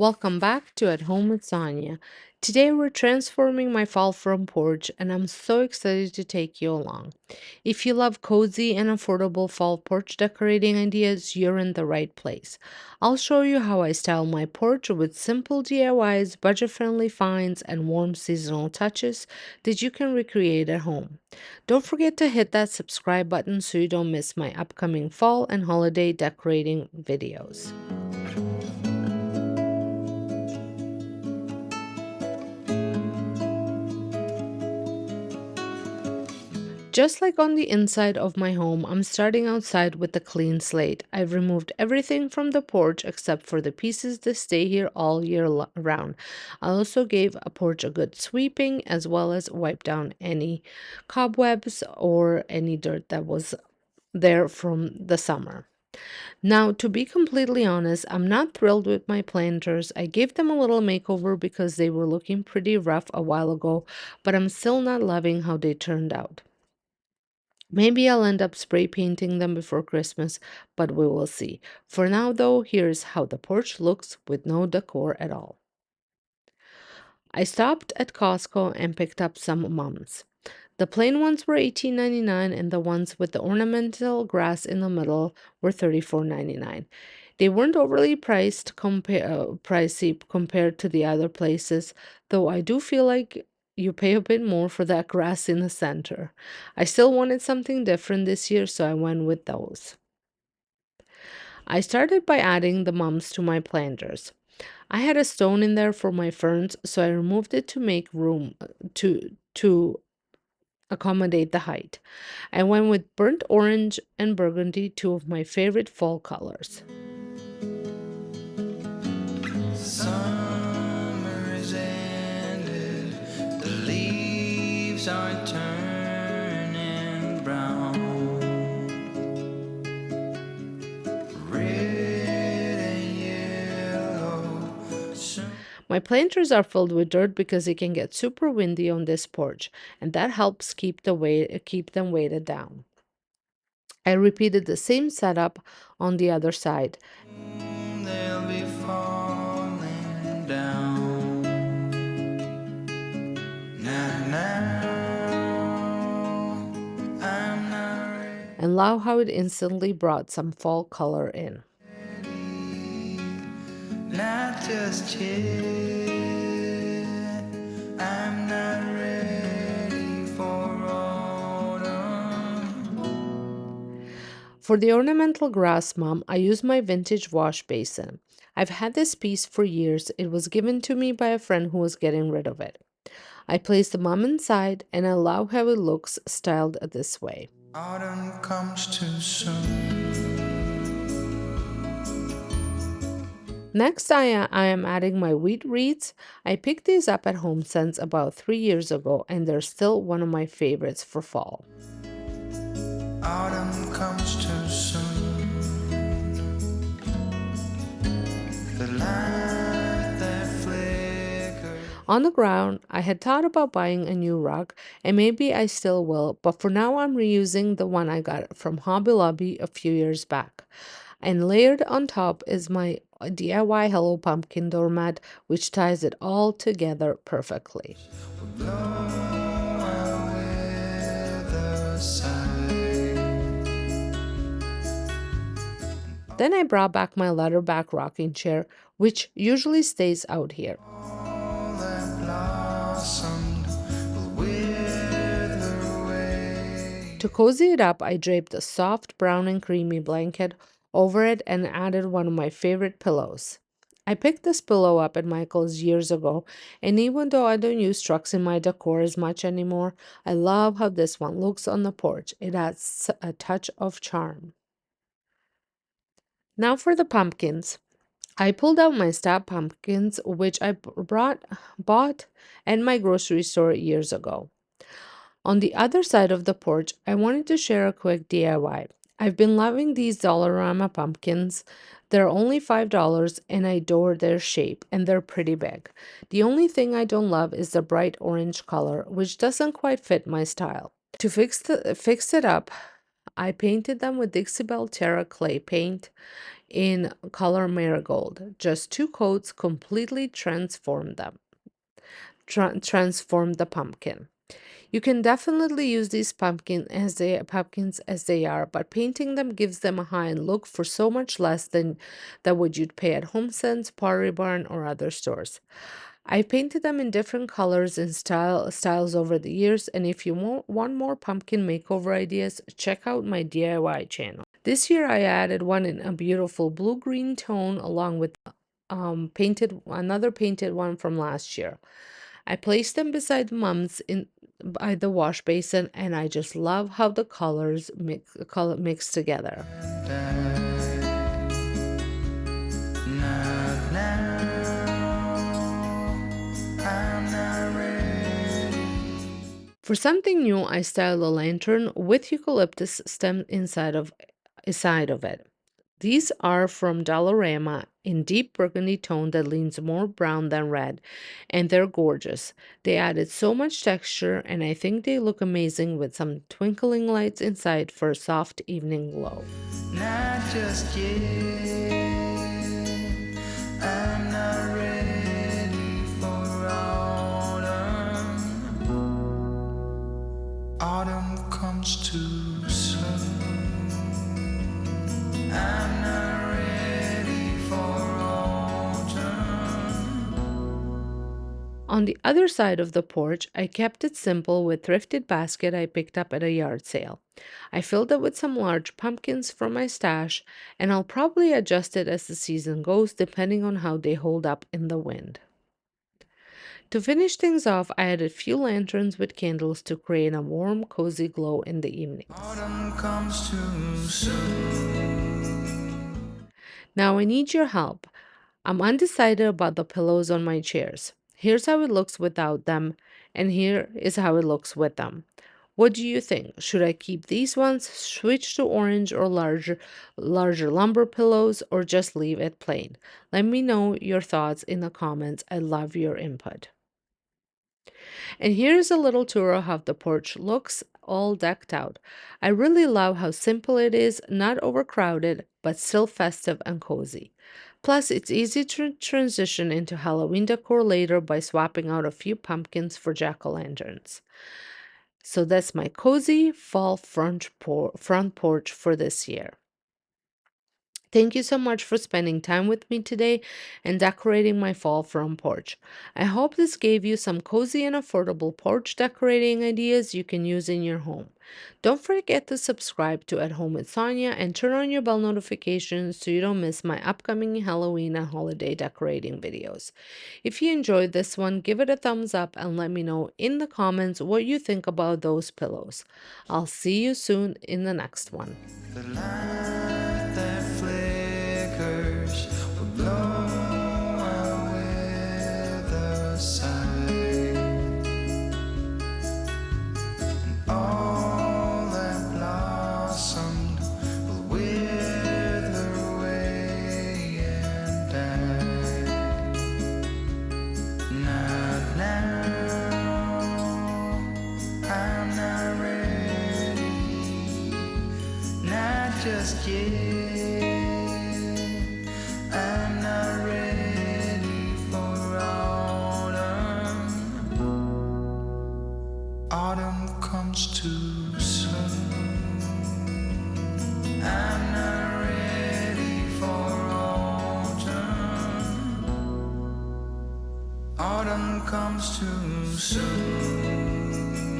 Welcome back to At Home with Sonja. Today we're transforming my fall from porch, and I'm so excited to take you along. If you love cozy and affordable fall porch decorating ideas, you're in the right place. I'll show you how I style my porch with simple DIYs, budget friendly finds, and warm seasonal touches that you can recreate at home. Don't forget to hit that subscribe button so you don't miss my upcoming fall and holiday decorating videos. Just like on the inside of my home, I'm starting outside with a clean slate. I've removed everything from the porch except for the pieces that stay here all year round. I also gave a porch a good sweeping as well as wiped down any cobwebs or any dirt that was there from the summer. Now, to be completely honest, I'm not thrilled with my planters. I gave them a little makeover because they were looking pretty rough a while ago, but I'm still not loving how they turned out. Maybe I'll end up spray painting them before Christmas, but we will see. For now, though, here's how the porch looks with no decor at all. I stopped at Costco and picked up some mums. The plain ones were $18.99 and the ones with the ornamental grass in the middle were $34.99. They weren't overly pricey compared to the other places, though I do feel like you pay a bit more for that grass in the center. I still wanted something different this year, so I went with those. I started by adding the mums to my planters. I had a stone in there for my ferns, so I removed it to make room to accommodate the height. I went with burnt orange and burgundy, two of my favorite fall colors. Summer is ended, the leaves are turning brown. Red and yellow. My planters are filled with dirt because it can get super windy on this porch, and that helps keep them weighted down. I repeated the same setup on the other side. They'll be falling down. Now, I'm not And love how it instantly brought some fall color in. ready, not just yet. I'm not ready for autumn. For the ornamental grass mum, I use my vintage wash basin. I've had this piece for years. It was given to me by a friend who was getting rid of it. I place the mum inside and I love how it looks styled this way. Autumn comes too soon. Next, I am adding my wheat wreaths. I picked these up at Home Sense about 3 years ago, and they're still one of my favorites for fall. Autumn comes too soon. The light that flickers. On the ground, I had thought about buying a new rug, and maybe I still will, but for now I'm reusing the one I got from Hobby Lobby a few years back. And layered on top is my DIY Hello Pumpkin doormat, which ties it all together perfectly. Blow away the sight. Then I brought back my leather back rocking chair, which usually stays out here. All that blossomed will wither away. To cozy it up, I draped a soft brown and creamy blanket over it and added one of my favorite pillows. I picked this pillow up at Michael's years ago, and even though I don't use trucks in my decor as much anymore, I love how this one looks on the porch. It adds a touch of charm. Now for the pumpkins. I pulled out my stab pumpkins, which I bought at my grocery store years ago. On the other side of the porch, I wanted to share a quick DIY. I've been loving these Dollarama pumpkins. They're only $5 and I adore their shape and they're pretty big. The only thing I don't love is the bright orange color, which doesn't quite fit my style. To fix it up, I painted them with Dixie Belle Terra clay paint. in color marigold. Just 2 coats completely transform the pumpkin. You can definitely use these pumpkins as they are, but painting them gives them a high-end look for so much less than what you'd pay at HomeSense, Pottery Barn, or other stores. I painted them in different colors and styles over the years, and if you want more pumpkin makeover ideas, check out my DIY channel. This year I added one in a beautiful blue-green tone along with painted one from last year. I placed them beside Mum's in by the wash basin, and I just love how the color mix together. Not now, I'm not ready. For something new, I styled a lantern with eucalyptus stem inside of it. These are from Dollarama in deep burgundy tone that leans more brown than red, and they're gorgeous. They added so much texture, and I think they look amazing with some twinkling lights inside for a soft evening glow. Not just yet. I'm not ready for autumn. Autumn comes too soon. I'm not ready for autumn. On the other side of the porch, I kept it simple with thrifted basket I picked up at a yard sale. I filled it with some large pumpkins from my stash, and I'll probably adjust it as the season goes depending on how they hold up in the wind. To finish things off, I added a few lanterns with candles to create a warm, cozy glow in the evenings. Autumn comes too soon. Now I need your help. I'm undecided about the pillows on my chairs. Here's how it looks without them, and here is how it looks with them. What do you think? Should I keep these ones, switch to orange or larger lumber pillows, or just leave it plain? Let me know your thoughts in the comments. I love your input. And here's a little tour of how the porch looks all decked out. I really love how simple it is, not overcrowded, but still festive and cozy. Plus, it's easy to transition into Halloween decor later by swapping out a few pumpkins for jack-o'-lanterns. So that's my cozy fall front porch for this year. Thank you so much for spending time with me today and decorating my fall front porch. I hope this gave you some cozy and affordable porch decorating ideas you can use in your home. Don't forget to subscribe to At Home with Sonja and turn on your bell notifications so you don't miss my upcoming Halloween and holiday decorating videos. If you enjoyed this one, give it a thumbs up and let me know in the comments what you think about those pillows. I'll see you soon in the next one. The light that flickers will blow away the sight, and all that blossomed will wither away and die. Not now, I'm not ready. Not just yet. I'm not ready for autumn. Autumn comes too soon. I'm not ready for autumn. Autumn comes too soon.